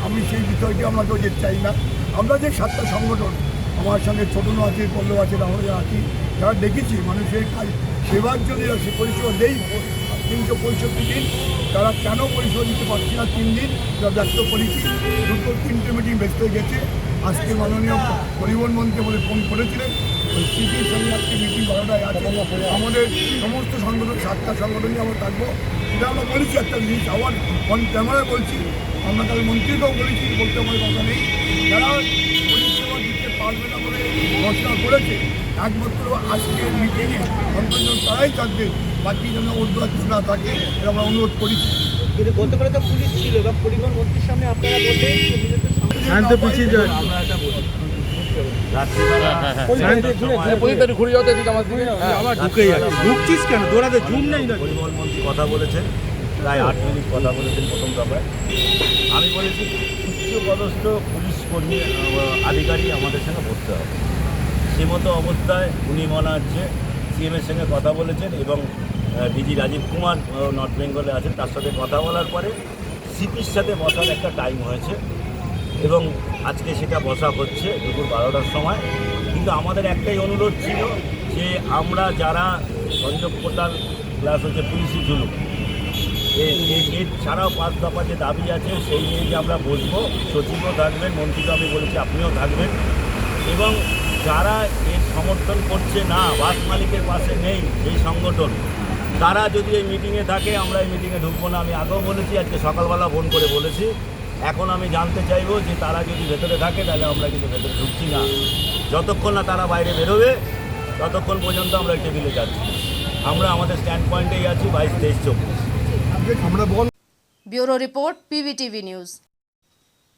আমি সেই বিষয়টি আমরা কেউ যেতে চাই না। আমরা যে 7টা সংগঠন, আমার সঙ্গে ছোটনো আছে, পল্লব আছে, আমরা যারা আছি, যারা দেখেছি মানুষের কাজ সেবার জন্য সে পরিষেবা দেই 365 দিন, তারা কেন পরিষেবা দিতে পারছি না 3 দিন ব্যস্ত করেছি। 2-3টে মিটিং ব্যস্ত হয়ে গেছে। আজকে মাননীয় পরিবহন মন্ত্রী বলে ফোন করেছিলেন, ওই সিটির সঙ্গে আজকে মিটিং 12টায় আছে। আমাদের সমস্ত সংগঠন 7টা সংগঠনই আমরা থাকবো। এটা আমরা বলেছি একটা জিনিস, আবার অন ক্যামেরায় বলছি, আমরা তাদের মন্ত্রীকেও বলেছি, বলতে আমার কথা নেই, যারা পরিষেবা দিতে পারবে না বলে ঘোষণা করেছে একমাত্র আজকের মিটিংয়ে অন্তত তারাই থাকবে, বাকি যেন অন্য না থাকে এটা আমরা অনুরোধ করেছি। কিন্তু গতকালে তো পুলিশ ছিল বা পরিবহন মন্ত্রীর সামনে আপনারা বললেন আমরা এটা বলি পরিবহন মন্ত্রী কথা বলেছেন, প্রায় 8 মিনিট কথা বলেছেন প্রথম দফায়। আমি বলেছি উচ্চপদস্থ পুলিশ কর্মী আধিকারিক আমাদের সঙ্গে বসতে হবে। সে মতো অবস্থায় উনি মনে হচ্ছে সিএমের সঙ্গে কথা বলেছেন এবং ডিজি রাজীব কুমার নর্থ বেঙ্গলে আছেন, তার সাথে কথা বলার পরে সিপির সাথে বসার একটা টাইম হয়েছে এবং আজকে সেটা বসা হচ্ছে দুপুর 12টার সময়। কিন্তু আমাদের একটাই অনুরোধ ছিল যে আমরা যারা সংযোগ পোর্টাল প্লাস হচ্ছে পুলিশি জুলুম এর ছাড়াও 5 দফা যে দাবি আছে সেই নিয়ে যে আমরা বসবো, সচিবও থাকবেন, মন্ত্রীকে আমি বলেছি আপনিও থাকবেন, এবং যারা এর সমর্থন করছে না, বাস মালিকের পাশে নেই এই সংগঠন, তারা যদি এই মিটিংয়ে থাকে আমরা এই মিটিংয়ে ঢুকবো না। আমি আগেও বলেছি, আজকে সকালবেলা ফোন করে বলেছি। এখন আমি জানতে চাইবো যে তারা যদি ভেতরে থাকে তাহলে আমরা কিন্তু ভেতরে ঢুকছি না। যতক্ষণ না তারা বাইরে বেরোবে ততক্ষণ পর্যন্ত আমরা টেবিলে যাচ্ছি। আমরা আমাদের স্ট্যান্ড পয়েন্টেই আছি 22, 23, 24। Bureau report PVTV news.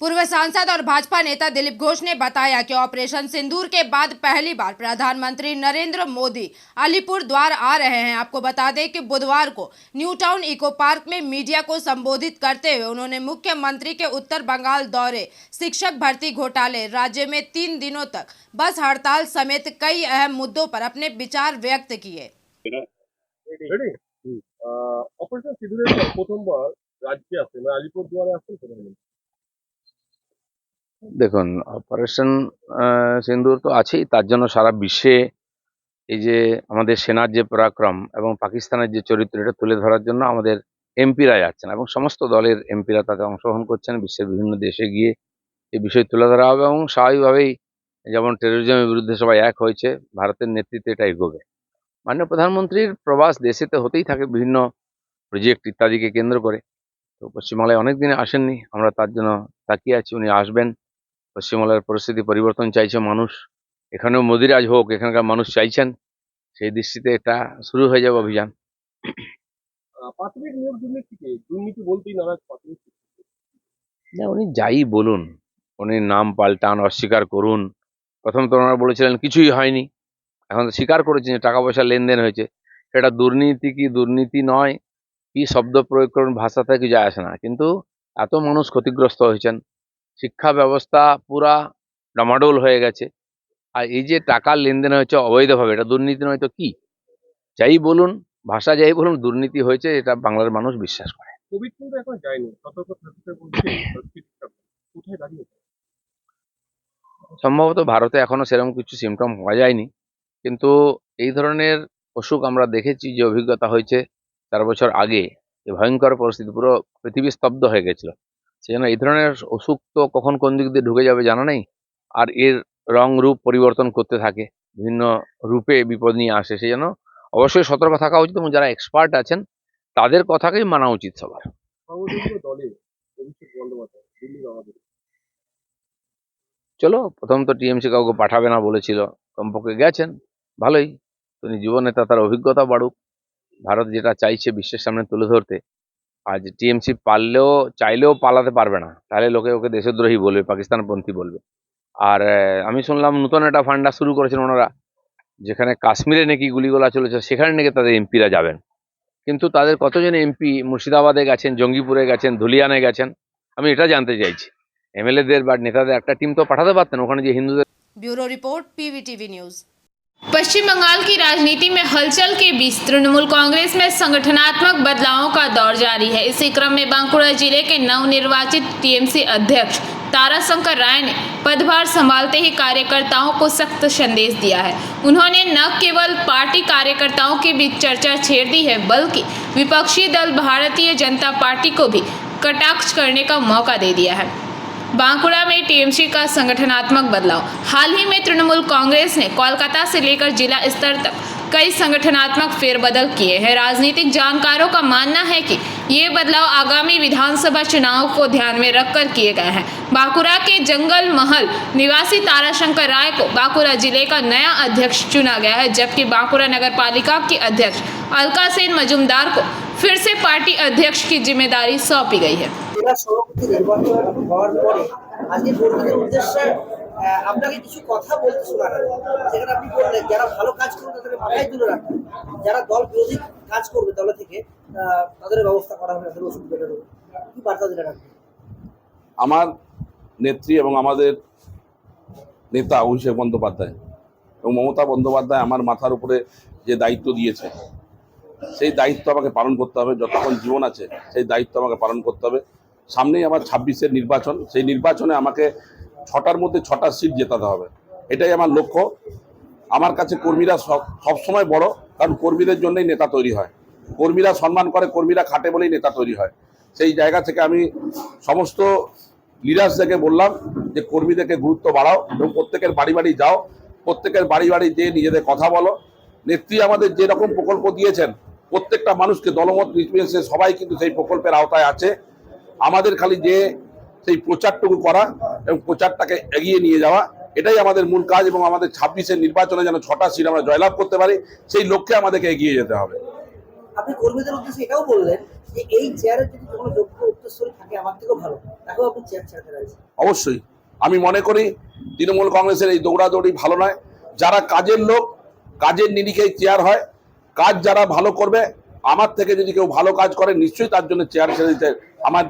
पूर्व सांसद और भाजपा नेता दिलीप घोष ने बताया कि ऑपरेशन सिंदूर के बाद पहली बार प्रधानमंत्री नरेंद्र मोदी अलीपुर द्वार आ रहे हैं। आपको बता दें कि बुधवार को न्यू टाउन इको पार्क में मीडिया को संबोधित करते हुए उन्होंने मुख्यमंत्री के उत्तर बंगाल दौरे, शिक्षक भर्ती घोटाले, राज्य में 3 दिनों तक बस हड़ताल समेत कई अहम मुद्दों पर अपने विचार व्यक्त किए। অপারেশন সিঁদুরের পর প্রথমবার রাজ্যে আসে মানে আলিপুর দুয়ারে আসেন প্রধানমন্ত্রী। দেখুন, অপারেশন সিন্দুর তো আছেই, তার জন্য সারা বিশ্বে এই যে আমাদের সেনার যে পরাক্রম এবং পাকিস্তানের যে চরিত্র এটা তুলে ধরার জন্য আমাদের এমপিরা যাচ্ছেন এবং সমস্ত দলের এমপিরা তাতে অংশগ্রহণ করছেন। বিশ্বের বিভিন্ন দেশে গিয়ে এই বিষয় তুলে ধরা হবে এবং স্বাভাবিকভাবেই যেমন টেরোরিজমের বিরুদ্ধে সবাই এক হয়েছে, ভারতের নেতৃত্বে এটা এগোবে। মাননীয় প্রধানমন্ত্রীর প্রবাস দেশেতে হতেই থাকে বিভিন্ন প্রজেক্ট ইত্যাদিকে কেন্দ্র করে। তো পশ্চিমবাংলায় অনেক দিনে আসেননি, আমরা তার জন্য তাকিয়ে আছি, উনি আসবেন। পশ্চিমবাংলার পরিস্থিতি পরিবর্তন চাইছে মানুষ, এখানেও মোদিরাজ হোক, এখানকার মানুষ চাইছেন, সেই দৃষ্টিতে এটা শুরু হয়ে যাবে অভিযান। প্রাথমিক নিয়োগ দুর্নীতিকে দুর্নীতি বলতেই নারাজ প্রাথমিক। না, উনি যাই বলুন, উনি নাম পাল্টান, অস্বীকার করুন। প্রথম তো ওনারা বলেছিলেন কিছুই হয়নি, এখন তো স্বীকার করেছেন যে টাকা পয়সা লেনদেন হয়েছে। সেটা দুর্নীতি কি দুর্নীতি নয়, কি শব্দ প্রয়োগ করুন, ভাষাতে কিছু যায় আসে না, কিন্তু এত মানুষ ক্ষতিগ্রস্ত হয়েছেন, শিক্ষা ব্যবস্থা পুরা ডামাডোল হয়ে গেছে। আর এই যে টাকার লেনদেন হয়েছে অবৈধভাবে, এটা দুর্নীতি নয় তো কি? যাই বলুন, ভাষা যাই বলুন, দুর্নীতি হয়েছে, এটা বাংলার মানুষ বিশ্বাস করে। কোভিড কিন্তু এখন যায়নি, সতর্ক থাকতে বলছে, কোথায় দাঁড়িয়েছে? সম্ভবত ভারতে এখনো সেরকম কিছু সিমটম পাওয়া যায়নি, কিন্তু এই ধরনের অসুখ আমরা দেখেছি যে অভিজ্ঞতা হয়েছে 4 বছর আগে, যে ভয়ঙ্কর পরিস্থিতি, পুরো পৃথিবী স্তব্ধ হয়ে গেছিল। সেজন্য এই ধরনের অসুখ তো কখন কোন দিক দিয়ে ঢুকে যাবে জানা নেই, আর এর রং রূপ পরিবর্তন করতে থাকে, বিভিন্ন রূপে বিপদ নিয়ে আসে। সেই জন্য অবশ্যই সতর্ক থাকা উচিত এবং যারা এক্সপার্ট আছেন তাদের কথাকেই মানা উচিত সবার। দলে অভিষেক বন্দ্যোপাধ্যায় দিল্লির আমাদের চলো, প্রথম তো টিএমসি কাউকে পাঠাবে না বলেছিল, কমপক্ষে গেছেন, ভালোই। তিনি যুবনেতা, তার অভিজ্ঞতা বাড়ুক, ভারত যেটা চাইছে বিশ্বের সামনে তুলে ধরতে। আজ টিএমসি পারলেও চাইলেও পালাতে পারবে না, তাহলে লোকে ওকে দেশদ্রোহী বলবে, পাকিস্তানপন্থী বলবে। আর আমি শুনলাম নতুন একটা ফান্ডা শুরু করেছেন ওনারা, যেখানে কাশ্মীরে নাকি গুলিগোলা চলেছে, সেখানে নাকি তাদের এমপিরা যাবেন। কিন্তু তাদের কতজন এমপি মুর্শিদাবাদে গেছেন, জঙ্গিপুরে গেছেন, ধুলিয়ানে গেছেন, আমি এটা জানতে চাইছি। এমএলএদের বা নেতাদের একটা টিম তো পাঠাতে পারতেন ওখানে, যে হিন্দুদের। Bureau report PVTV news. Paschim Bangal की राजनीति में हलचल के बीच तृणमूल कांग्रेस में संगठनात्मक बदलावों का दौर जारी है। इसी क्रम में बांकुड़ा जिले के नवनिर्वाचित टीएमसी अध्यक्ष ताराशंकर राय ने पदभार संभालते ही कार्यकर्ताओं को सख्त संदेश दिया है। उन्होंने न केवल पार्टी कार्यकर्ताओं के बीच चर्चा छेड़ दी है, बल्कि विपक्षी दल भारतीय जनता पार्टी को भी कटाक्ष करने का मौका दे दिया है। बांकुड़ा में टीएमसी का संगठनात्मक बदलाव। हाल ही में तृणमूल कांग्रेस ने कोलकाता से लेकर जिला स्तर तक कई संगठनात्मक फेरबदल किए हैं। राजनीतिक जानकारों का मानना है कि ये बदलाव आगामी विधानसभा चुनाव को ध्यान में रखकर किए गए हैं। बांकुड़ा के जंगल महल निवासी ताराशंकर राय को बांकुड़ा जिले का नया अध्यक्ष चुना गया है, जबकि बांकुड़ा नगर पालिका की अध्यक्ष अलका सेन मजूमदार को फिर से पार्टी अध्यक्ष की जिम्मेदारी सौंपी गई है। জেলা সভাপতি নির্বাচন হওয়ার পরে আজকে কর্মীদের উদ্দেশ্যে আপনাকে কিছু কথা বলতে শোনা গেল, সেখানে আপনি বললেন যারা ভালো কাজ করবে তাদেরকে মাথায় তুলে রাখবেন, যারা দল বিরোধী কাজ করবে দল থেকে তাদের ব্যবস্থা করা হবে, তাদের ওষুধ বেটার হবে। কি বার্তা দিলেন আপনি? আমার নেত্রী এবং আমাদের নেতা অভিষেক বন্দ্যোপাধ্যায় এবং মমতা বন্দ্যোপাধ্যায় আমার মাথার উপরে যে দায়িত্ব দিয়েছে সেই দায়িত্ব আমাকে পালন করতে হবে। যতক্ষণ জীবন আছে সেই দায়িত্ব আমাকে পালন করতে হবে। সামনেই আমার 26-এর নির্বাচন, সেই নির্বাচনে আমাকে 6টার মধ্যে 6টা সিট জেতাতে হবে, এটাই আমার লক্ষ্য। আমার কাছে কর্মীরা সবসময় বড়, কারণ কর্মীদের জন্যই নেতা তৈরি হয়, কর্মীরা সম্মান করে, কর্মীরা খাটে বলেই নেতা তৈরি হয়। সেই জায়গা থেকে আমি সমস্ত লিডার্সদেরকে বললাম যে কর্মীদেরকে গুরুত্ব বাড়াও এবং প্রত্যেকের বাড়ি বাড়ি যাও, প্রত্যেকের বাড়ি বাড়ি যেয়ে নিজেদের কথা বলো। নেত্রী আমাদের যেরকম প্রকল্প দিয়েছেন প্রত্যেকটা মানুষকে দলমত নির্বিশেষে সবাই কিন্তু সেই প্রকল্পের আওতায় আছে। আমাদের খালি যে সেই প্রচারটুকু করা এবং প্রচারটাকে এগিয়ে নিয়ে যাওয়া, এটাই আমাদের মূল কাজ। এবং আমাদের 26-এর নির্বাচনে যেন 6টা সিট আমরা জয়লাভ করতে পারি, সেই লক্ষ্যে আমাদেরকে এগিয়ে যেতে হবে। আপনি কর্মীদের উদ্দেশ্যে এটাও বললেন যে এই চেয়ারে যদি কোনো যোগ্য উত্তরসূরি থাকে আমার থেকেও ভালো, তাকেও আপনি চেয়ার ছাড়তে রাজি। অবশ্যই আমি মনে করি তৃণমূল কংগ্রেসের এই দৌড়াদৌড়ি ভালো নয়। যারা কাজের লোক, কাজের নিরিখেই চেয়ার হয়, কাজ যারা ভালো করবে, আমার থেকে যদি কেউ ভালো কাজ করে নিশ্চয়ই তার জন্য চেয়ার ছেড়ে দিতে আমার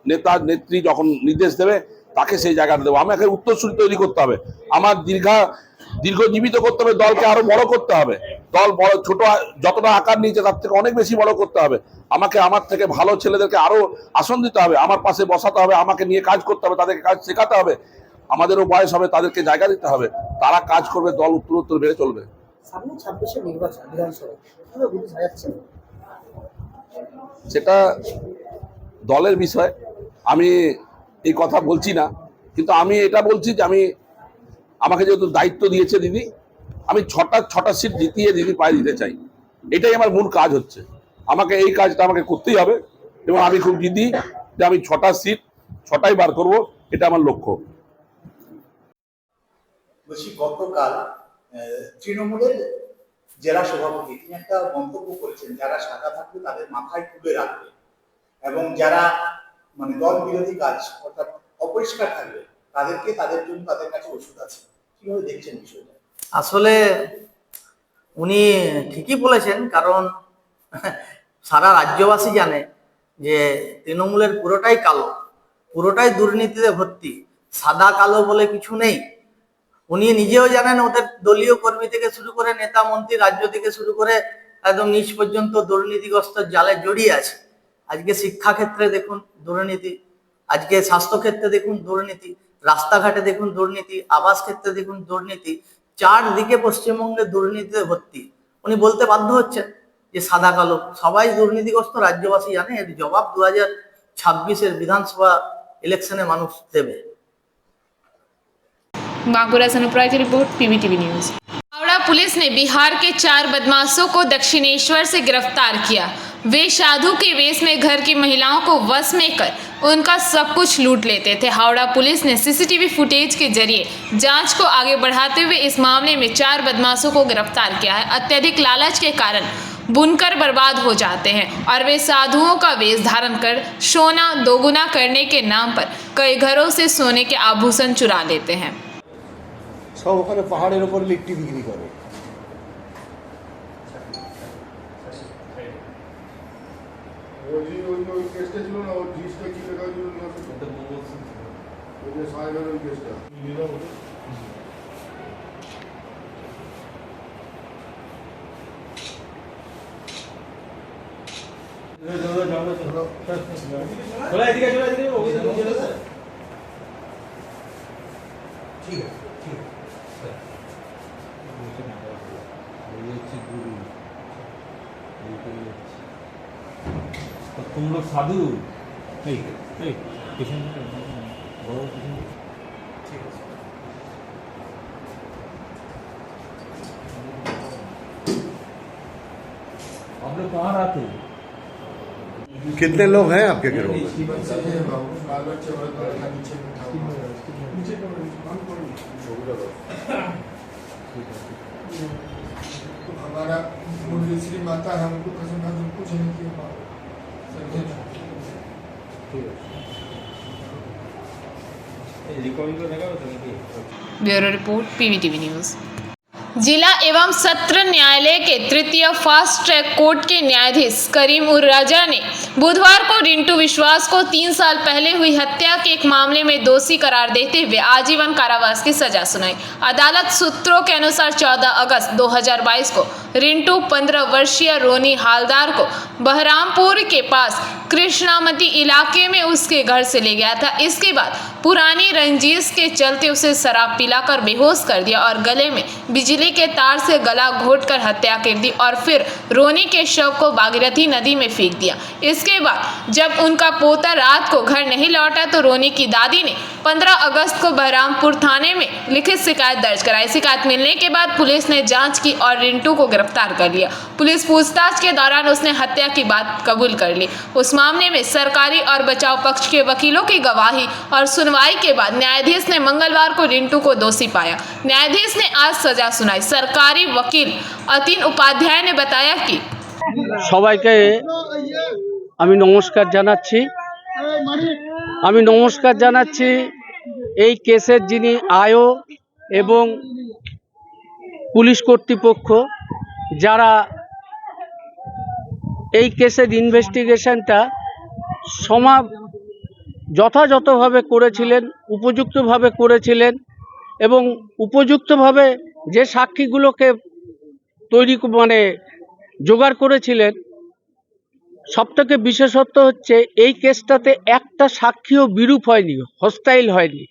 নেতা নেত্রী যখন নির্দেশ দেবে তাকে সেই জায়গাটা দেবো। আমাকে উত্তরসূরি তৈরি করতে হবে, আমার দীর্ঘজীবিত করতে হবে, দলকে আরো বড় করতে হবে। দল বড় ছোট যতটা আকার নিয়েছে তার থেকে অনেক বেশি বড় করতে হবে। আমাকে আমার থেকে ভালো ছেলেদেরকে আরো আসন দিতে হবে, আমার পাশে বসাতে হবে, আমাকে নিয়ে কাজ করতে হবে, তাদেরকে কাজ শেখাতে হবে। আমাদেরও বয়স হবে, তাদেরকে জায়গা দিতে হবে, তারা কাজ করবে, দল উত্তরোত্তর বেড়ে চলবে। সামনে 26-এর নির্বাচন বিধানসভা কিভাবে বুঝে সাজাচ্ছেন? সেটা দলের বিষয়, আমি এই কথা বলছি না, কিন্তু আমি এটা বলছি যে আমাকে যেহেতু দায়িত্ব দিয়েছে দিদি, আমি 6টা সিট জিতিয়ে দিদি পায়ে দিতে চাই, এটাই আমার মূল কাজ হচ্ছে। আমাকে এই কাজটা আমাকে করতেই হবে এবং আমি খুব জিদি যে আমি 6টা সিট 6টাই বার করব, এটা আমার লক্ষ্য। বলছি গতকাল তৃণমূলের জেলা সভাপতি তিনি একটা মন্তব্য করেছেন, যারা সাদা থাকবে তাদের মাথায় তুলে রাখবে এবং যারা মানে দল বিরোধী কাজ অর্থাৎ অপরিষ্কার থাকবে তাদেরকে তাদের জন্য তাদের কাছে ওষুধ আছে। কিভাবে দেখছেন বিষয়টা? আসলে উনি ঠিকই বলেছেন, কারণ সারা রাজ্যবাসী জানে যে তৃণমূলের পুরোটাই কালো, পুরোটাই দুর্নীতিতে ভর্তি, সাদা কালো বলে কিছু নেই। উনি নিজেও জানেন ওদের দলীয় কর্মী থেকে শুরু করে নেতা মন্ত্রী, রাজ্য থেকে শুরু করে একদম নিচ পর্যন্ত দুর্নীতিগ্রস্ত জালে জড়িয়ে আছে। আজকে শিক্ষাক্ষেত্রে দেখুন দুর্নীতি, আজকে স্বাস্থ্যক্ষেত্রে দেখুন দুর্নীতি, রাস্তাঘাটে দেখুন দুর্নীতি, আবাস ক্ষেত্রে দেখুন দুর্নীতি, চারদিকে পশ্চিমবঙ্গে দুর্নীতিতে ভর্তি। উনি বলতে বাধ্য হচ্ছেন যে সাদা কালো, সবাই দুর্নীতিগ্রস্ত, রাজ্যবাসী জানে। এর জবাব 2026-এর বিধানসভা ইলেকশনে মানুষ দেবে। बांकुरा से अनुप्राय की report, PVTV news. Howrah police ने बिहार के 4 बदमाशों को दक्षिणेश्वर से गिरफ्तार किया। वे साधु के वेश में घर की महिलाओं को वश में कर उनका सब कुछ लूट लेते थे। हावड़ा पुलिस ने सीसीटीवी फुटेज के जरिए जांच को आगे बढ़ाते हुए इस मामले में 4 बदमाशों को गिरफ्तार किया है। अत्यधिक लालच के कारण बुनकर बर्बाद हो जाते हैं और वे साधुओं का वेश धारण कर सोना दोगुना करने के नाम पर कई घरों से सोने के आभूषण चुरा लेते हैं। সব ওখানে পাহাড়ের উপর লিট্টি বিক্রি করে। ওই কেসটা ছিল না, ওর জিনিসটা কি লেখা ছিল না, ওই যে সাহেবের ওই কেসটা ঠিক আছে। तुम लोग साधु आप लोग कहाँ रहते हैं? कितने लोग हैं आपके गिरोह में? हमारा मुरली श्री माता है, हमको कसम कुछ नहीं किया। Bureau report PVTV news. जिला एवं सत्र न्यायालय के तृतीय फास्ट ट्रैक कोर्ट के न्यायाधीश करीम उर राजा ने बुधवार को रिंटू विश्वास को 3 साल पहले हुई हत्या के एक मामले में दोषी करार देते हुए आजीवन कारावास की सजा सुनाई। अदालत सूत्रों के अनुसार 14 अगस्त 2022 को रिंटू 15 वर्षीय रोनी हालदार को बहरामपुर के पास कृष्णामती इलाके में उसके घर से ले गया था। इसके बाद पुरानी रंजिश के चलते उसे शराब पिलाकर बेहोश कर दिया और गले में बिजली के तार से गला घोंटकर हत्या कर दी और फिर रोनी के शव को भागीरथी नदी में फेंक दिया। इसके बाद जब उनका पोता रात को घर नहीं लौटा तो रोनी की दादी ने 15 अगस्त को बहरामपुर थाने में लिखित शिकायत दर्ज कराई। शिकायत मिलने के बाद पुलिस ने जांच की और रिंटू को गिरफ्तार कर लिया। पुलिस पूछताछ के दौरान उसने हत्या की बात कबूल कर ली। उस मामले में सरकारी और बचाव पक्ष के वकीलों की गवाही और सुनवाई के बाद न्यायाधीश ने मंगलवार को रिंटू को दोषी पाया। न्यायाधीश ने आज सजा सुनाई। सरकारी वकील अतीन उपाध्याय ने बताया कि সবাইকে আমি নমস্কার জানাচ্ছি এই কেসের যিনি আয়ো এবং পুলিশ কর্তৃপক্ষ যারা এই কেসের ইনভেস্টিগেশনটা যথাযথভাবে করেছিলেন, উপযুক্তভাবে করেছিলেন এবং উপযুক্তভাবে যে সাক্ষীগুলোকে তৈরি জোগাড় করেছিলেন। সবথেকে বিশেষত্ব হচ্ছে এই কেসটাতে একটা সাক্ষীও বিরূপ হয়নি, হস্টাইল হয়নি।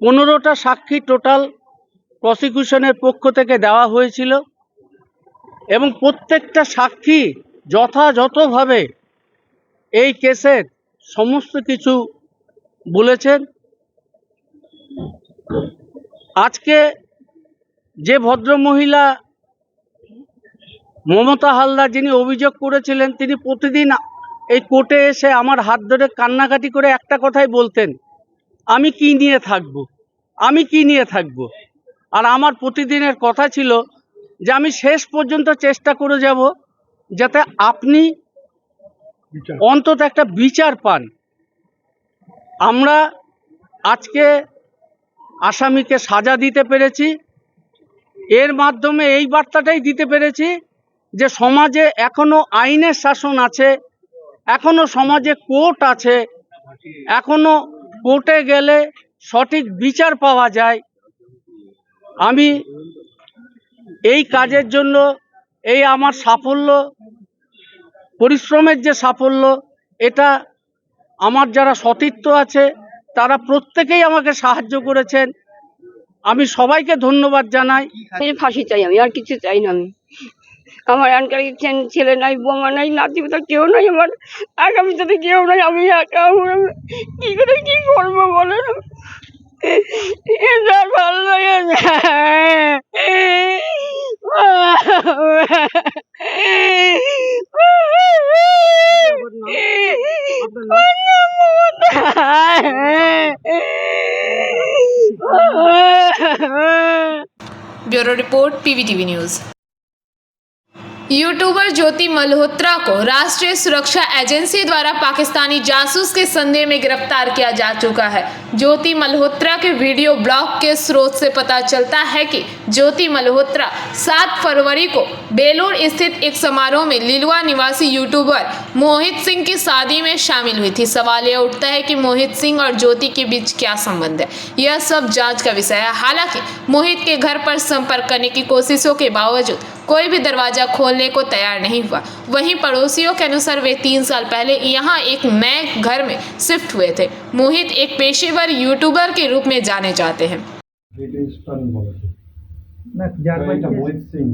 15টা সাক্ষী টোটাল প্রসিকিউশনের পক্ষ থেকে দেওয়া হয়েছিল এবং প্রত্যেকটা সাক্ষী যথাযথভাবে এই কেসের সমস্ত কিছু বলেছেন। আজকে যে ভদ্রমহিলা মমতা হালদার যিনি অভিযোগ করেছিলেন, তিনি প্রতিদিন এই কোর্টে এসে আমার হাত ধরে কান্নাকাটি করে একটা কথাই বলতেন, আমি কি নিয়ে থাকব। আর আমার প্রতিদিনের কথা ছিল যে আমি শেষ পর্যন্ত চেষ্টা করে যাব যাতে আপনি অন্তত একটা বিচার পান। আমরা আজকে আসামিকে সাজা দিতে পেরেছি, এর মাধ্যমে এই বার্তাটাই দিতে পেরেছি যে সমাজে এখনো আইনের শাসন আছে, এখনো সমাজে কোর্ট আছে, এখনো কোর্টে গেলে সঠিক বিচার পাওয়া যায়। আমি এই কাজের জন্য এই আমার সাফল্য, পরিশ্রমের যে সাফল্য, এটা আমার যারা সতীর্থ আছে তারা প্রত্যেকেই আমাকে সাহায্য করেছেন। আমি সবাইকে ধন্যবাদ জানাই। ফাঁসি চাই, আমি আর কিছু চাই না। আমার এখানকার ছেলে নাই, বোমা নাই, নাতি পোতা কেউ নাই, আমার আগামী সাথে কেউ নাই, আমি একা। কি করে কি করবো বলেন, ভালো লাগে bureau report PVTV news. YouTuber Jyoti Malhotra को राष्ट्रीय सुरक्षा एजेंसी द्वारा पाकिस्तानी जासूस के संदेह में गिरफ्तार किया जा चुका है। ज्योति मल्होत्रा के वीडियो ब्लॉग के स्रोत से पता चलता है कि ज्योति मल्होत्रा 7 फरवरी को बेलूर स्थित एक समारोह में लिलुआ निवासी यूट्यूबर मोहित सिंह की शादी में शामिल हुई थी। सवाल यह उठता है कि मोहित सिंह और ज्योति के बीच क्या संबंध है। यह सब जांच का विषय है। हालांकि मोहित के घर पर संपर्क करने की कोशिशों के बावजूद कोई भी दरवाजा खोलने को तैयार नहीं हुआ। वहीं पड़ोसियों के अनुसार वे 3 साल पहले यहाँ एक नए घर में शिफ्ट हुए थे। मोहित एक पेशेवर यूट्यूबर के रूप में जाने जाते हैं। মোহিত সিং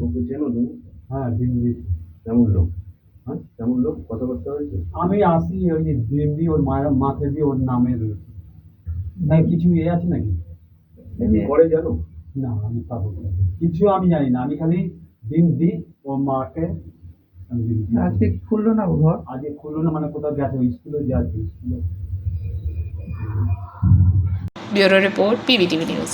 ওকে চেনো তুমি? হ্যাঁ, দিল্লি। কেমন লোক কথাবার্তা হয়েছে? আমি আসি ওই দিল্লি, ওর মাকে দিয়ে ওর নামে রয়েছে না। কিছু আছে নাকি ঘরে জানো? না, আমি পাবো কিছু আমি জানি না। আমি খালি দিন দিই ওর মাকে। আজকে খুললো না ঘর? আজকে খুললো না, কোথাও গেছে, স্কুলে যাচ্ছে স্কুলে। Bureau report PVTV news.